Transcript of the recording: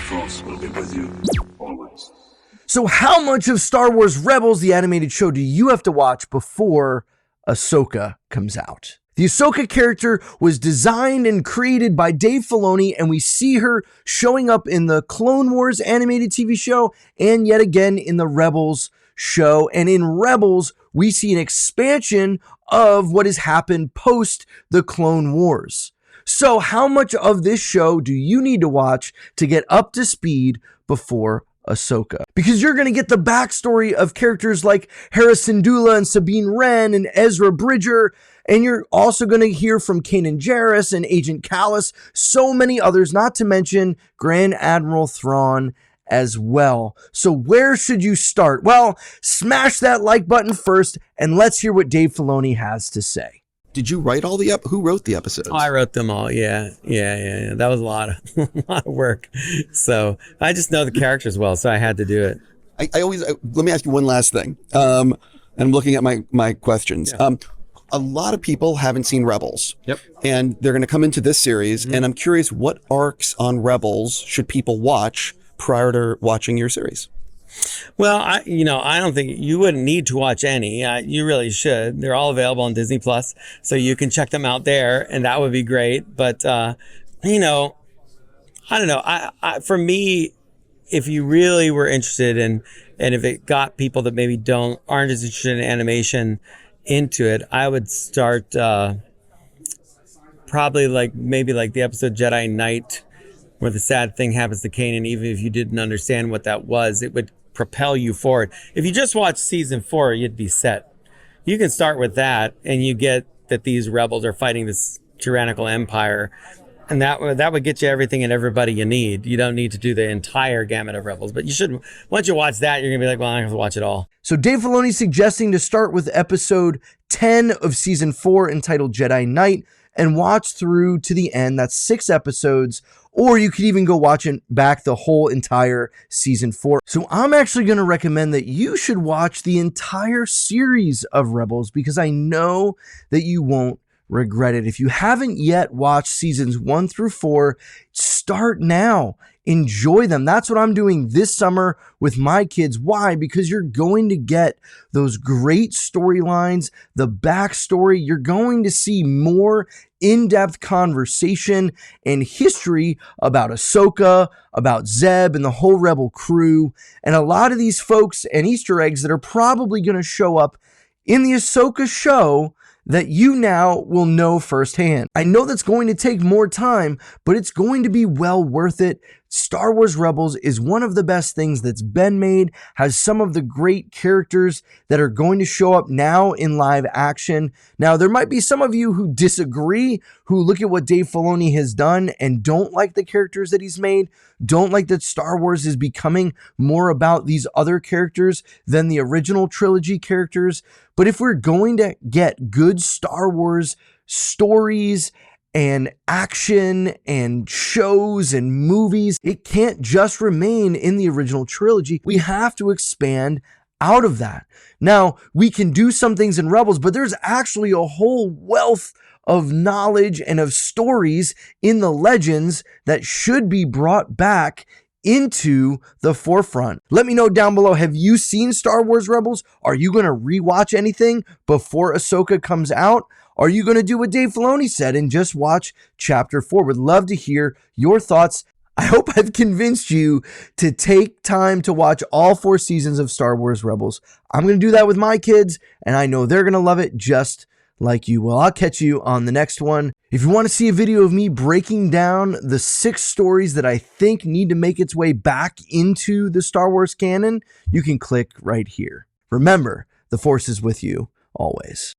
Force will be with you always. So how much of Star Wars Rebels, the animated show, do you have to watch before Ahsoka comes out? The Ahsoka character was designed and created by Dave Filoni, and we see her showing up in the Clone Wars animated TV show and yet again in the Rebels show. And in Rebels, we see an expansion of what has happened post the Clone Wars. So how much of this show do you need to watch to get up to speed before Ahsoka? Because you're going to get the backstory of characters like Hera Syndulla and Sabine Wren and Ezra Bridger, and you're also going to hear from Kanan Jarrus and Agent Kallus, so many others, not to mention Grand Admiral Thrawn as well. So where should you start? Well, smash that like button first, and let's hear what Dave Filoni has to say. Did you write all the who wrote the episodes? Oh, I wrote them all. Yeah. That was a lot of work. So I just know the characters well, so I had to do it. I always let me ask you one last thing. And I'm looking at my questions. Yeah. A lot of people haven't seen Rebels. Yep. And they're going to come into this series, and I'm curious, what arcs on Rebels should people watch prior to watching your series? Well, I don't think you wouldn't need to watch any. You really should. They're all available on Disney Plus, so you can check them out there, and that would be great. But I don't know. For me, if you really were interested in, and if it got people that maybe aren't as interested in animation into it, I would start probably maybe the episode Jedi Knight, where the sad thing happens to Kanan. Even if you didn't understand what that was, it would propel you forward. If you just watch season 4, you'd be set. You can start with that, and you get that these rebels are fighting this tyrannical empire, and that would get you everything and everybody you need. You don't need to do the entire gamut of Rebels, but you should. Once you watch that, you're gonna be like, well, I have to watch it all. So Dave Filoni's suggesting to start with episode 10 of season 4, entitled Jedi Knight, and watch through to the end. That's 6 episodes. Or you could even go watching back the whole entire season 4. So I'm actually going to recommend that you should watch the entire series of Rebels, because I know that you won't regret it. If you haven't yet watched seasons 1 through 4, start now. Enjoy them. That's what I'm doing this summer with my kids. Why? Because you're going to get those great storylines, the backstory. You're going to see more in-depth conversation and history about Ahsoka, about Zeb, and the whole Rebel crew, and a lot of these folks and Easter eggs that are probably going to show up in the Ahsoka show that you now will know firsthand. I know that's going to take more time, but it's going to be well worth it. Star Wars Rebels is one of the best things that's been made, has some of the great characters that are going to show up now in live action. Now, there might be some of you who disagree, who look at what Dave Filoni has done and don't like the characters that he's made, don't like that Star Wars is becoming more about these other characters than the original trilogy characters. But if we're going to get good Star Wars stories and action and shows and movies, it can't just remain in the original trilogy. We have to expand out of that. Now, we can do some things in Rebels, but there's actually a whole wealth of knowledge and of stories in the Legends that should be brought back into the forefront. Let me know down below, have you seen Star Wars Rebels? Are you going to rewatch anything before Ahsoka comes out? Are you going to do what Dave Filoni said and just watch Chapter 4? Would love to hear your thoughts. I hope I've convinced you to take time to watch all 4 seasons of Star Wars Rebels. I'm going to do that with my kids, and I know they're going to love it just like you will. I'll catch you on the next one. If you want to see a video of me breaking down the 6 stories that I think need to make its way back into the Star Wars canon, you can click right here. Remember, the Force is with you always.